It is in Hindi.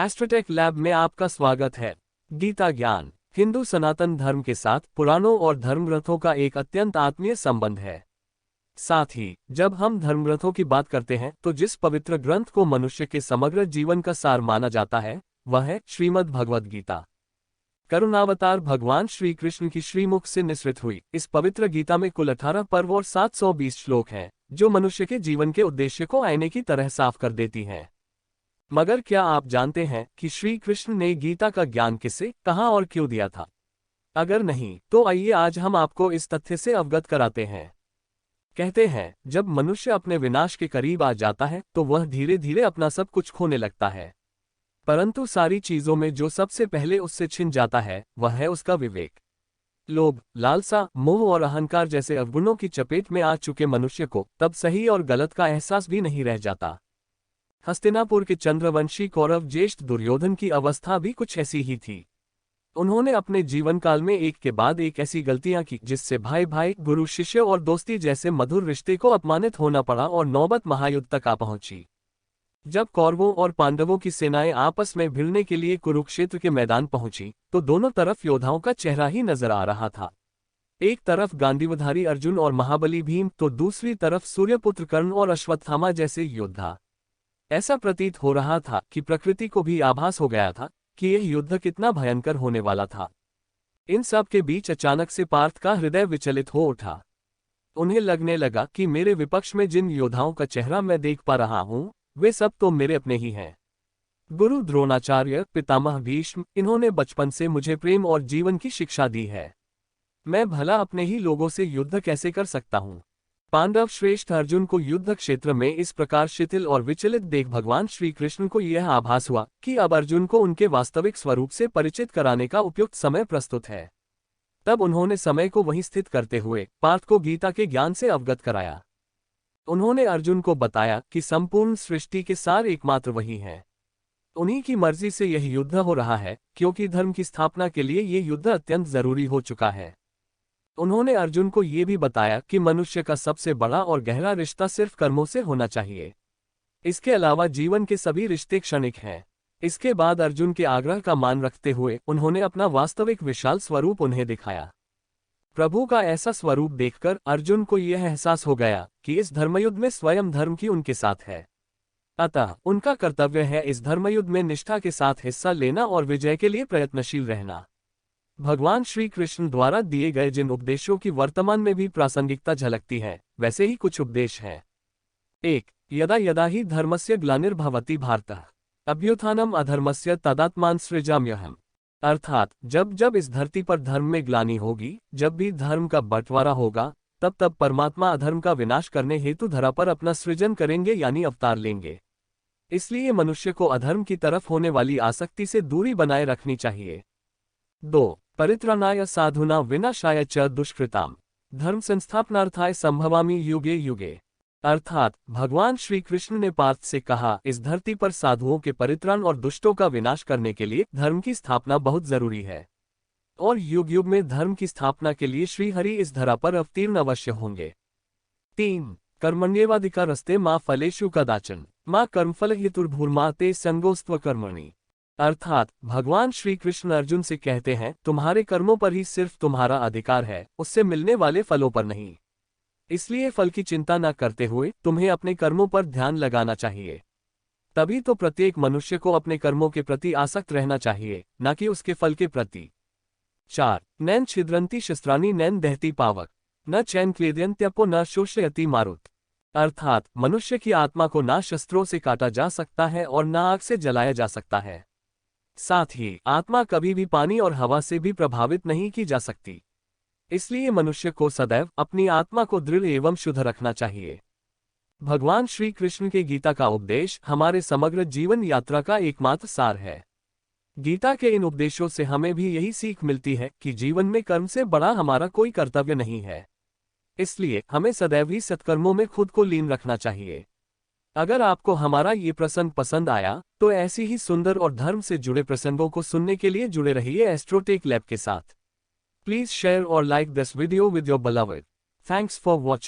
एस्ट्रोटेक लैब में आपका स्वागत है। गीता ज्ञान हिंदू सनातन धर्म के साथ पुराणों और धर्मग्रंथों का एक अत्यंत आत्मीय संबंध है। साथ ही जब हम धर्मग्रंथों की बात करते हैं तो जिस पवित्र ग्रंथ को मनुष्य के समग्र जीवन का सार माना जाता है वह है श्रीमद् भगवद गीता। करुणावतार भगवान श्री कृष्ण की श्रीमुख से निसृत हुई इस पवित्र गीता में कुल 18 पर्व और 720 श्लोक हैं, जो मनुष्य के जीवन के उद्देश्य को आईने की तरह साफ कर देती हैं। मगर क्या आप जानते हैं कि श्री कृष्ण ने गीता का ज्ञान किसे, कहाँ और क्यों दिया था? अगर नहीं तो आइए आज हम आपको इस तथ्य से अवगत कराते हैं। कहते हैं जब मनुष्य अपने विनाश के करीब आ जाता है तो वह धीरे धीरे अपना सब कुछ खोने लगता है, परंतु सारी चीजों में जो सबसे पहले उससे छिन जाता है वह है उसका विवेक। लोभ, लालसा, मोह और अहंकार जैसे अवगुणों की चपेट में आ चुके मनुष्य को तब सही और गलत का एहसास भी नहीं रह जाता। हस्तिनापुर के चंद्रवंशी कौरव ज्येष्ठ दुर्योधन की अवस्था भी कुछ ऐसी ही थी। उन्होंने अपने जीवन काल में एक के बाद एक ऐसी गलतियां की जिससे भाई भाई, गुरु शिष्य और दोस्ती जैसे मधुर रिश्ते को अपमानित होना पड़ा और नौबत महायुद्ध तक आ पहुंची। जब कौरवों और पांडवों की सेनाएं आपस में भिड़ने के लिए कुरुक्षेत्र के मैदान पहुंची तो दोनों तरफ योद्धाओं का चेहरा ही नजर आ रहा था। एक तरफ गांडीवधारी अर्जुन और महाबली भीम तो दूसरी तरफ सूर्यपुत्र कर्ण और अश्वत्थामा जैसे योद्धा। ऐसा प्रतीत हो रहा था कि प्रकृति को भी आभास हो गया था कि यह युद्ध कितना भयंकर होने वाला था। इन सब के बीच अचानक से पार्थ का हृदय विचलित हो उठा। उन्हें लगने लगा कि मेरे विपक्ष में जिन योद्धाओं का चेहरा मैं देख पा रहा हूं वे सब तो मेरे अपने ही हैं। गुरु द्रोणाचार्य, पितामह भीष्म, इन्होंने बचपन से मुझे प्रेम और जीवन की शिक्षा दी है। मैं भला अपने ही लोगों से युद्ध कैसे कर सकता हूं? पांडव श्रेष्ठ अर्जुन को युद्ध क्षेत्र में इस प्रकार शिथिल और विचलित देख भगवान श्री कृष्ण को यह आभास हुआ कि अब अर्जुन को उनके वास्तविक स्वरूप से परिचित कराने का उपयुक्त समय प्रस्तुत है। तब उन्होंने समय को वहीं स्थित करते हुए पार्थ को गीता के ज्ञान से अवगत कराया। उन्होंने अर्जुन को बताया कि संपूर्ण सृष्टि के सार एकमात्र वही हैं। उन्हीं की मर्जी से यह युद्ध हो रहा है, क्योंकि धर्म की स्थापना के लिए ये युद्ध अत्यंत जरूरी हो चुका है। उन्होंने अर्जुन को ये भी बताया कि मनुष्य का सबसे बड़ा और गहरा रिश्ता सिर्फ कर्मों से होना चाहिए। इसके अलावा जीवन के सभी रिश्ते क्षणिक हैं। इसके बाद अर्जुन के आग्रह का मान रखते हुए उन्होंने अपना वास्तविक विशाल स्वरूप उन्हें दिखाया। प्रभु का ऐसा स्वरूप देखकर अर्जुन को यह एहसास हो गया कि इस धर्मयुद्ध में स्वयं धर्म की उनके साथ है। अतः उनका कर्तव्य है इस धर्मयुद्ध में निष्ठा के साथ हिस्सा लेना और विजय के लिए प्रयत्नशील रहना। भगवान श्री कृष्ण द्वारा दिए गए जिन उपदेशों की वर्तमान में भी प्रासंगिकता झलकती है वैसे ही कुछ उपदेश हैं। 1. यदा यदा ही धर्मस्य ग्लानिर्भवति भारतः अभ्युत्थानम् अधर्मस्य तदात्मान सृजाम्यहम्। अर्थात जब जब इस धरती पर धर्म में ग्लानि होगी, जब भी धर्म का बंटवारा होगा, तब तब परमात्मा अधर्म का विनाश करने हेतु धरा पर अपना सृजन करेंगे यानी अवतार लेंगे। इसलिए मनुष्य को अधर्म की तरफ होने वाली आसक्ति से दूरी बनाए रखनी चाहिए। 2. परित्राणाय साधूनां विनाशाय च दुष्कृताम् धर्म संस्थापनार्थाय संभवामि युगे युगे। अर्थात भगवान श्री कृष्ण ने पार्थ से कहा, इस धरती पर साधुओं के परित्राण और दुष्टों का विनाश करने के लिए धर्म की स्थापना बहुत जरूरी है, और युग युग में धर्म की स्थापना के लिए श्री हरि इस धरा पर अवतीर्ण अवश्य होंगे। 3. कर्मण्येवाधिकारस्ते मा फलेषु कदाचन मा कर्मफल हेतुर्भूर्मा ते संगोस्त्व कर्मणि। अर्थात भगवान श्री कृष्ण अर्जुन से कहते हैं, तुम्हारे कर्मों पर ही सिर्फ तुम्हारा अधिकार है, उससे मिलने वाले फलों पर नहीं। इसलिए फल की चिंता न करते हुए तुम्हें अपने कर्मों पर ध्यान लगाना चाहिए। तभी तो प्रत्येक मनुष्य को अपने कर्मों के प्रति आसक्त रहना चाहिए, न कि उसके फल के प्रति। 4. नैन छिद्रंती शस्त्राणि नैन दहती पावक न चैन क्लेदयन्त्यपो न शोषयति मारुत। अर्थात मनुष्य की आत्मा को ना शस्त्रों से काटा जा सकता है और न आग से जलाया जा सकता है। साथ ही आत्मा कभी भी पानी और हवा से भी प्रभावित नहीं की जा सकती। इसलिए मनुष्य को सदैव अपनी आत्मा को दृढ़ एवं शुद्ध रखना चाहिए। भगवान श्री कृष्ण के गीता का उपदेश हमारे समग्र जीवन यात्रा का एकमात्र सार है। गीता के इन उपदेशों से हमें भी यही सीख मिलती है कि जीवन में कर्म से बड़ा हमारा कोई कर्तव्य नहीं है। इसलिए हमें सदैव ही सत्कर्मों में खुद को लीन रखना चाहिए। अगर आपको हमारा ये प्रसंग पसंद आया तो ऐसी ही सुंदर और धर्म से जुड़े प्रसंगों को सुनने के लिए जुड़े रहिए एस्ट्रोटेक लैब के साथ। प्लीज शेयर और like this video with your beloved. Thanks for watching.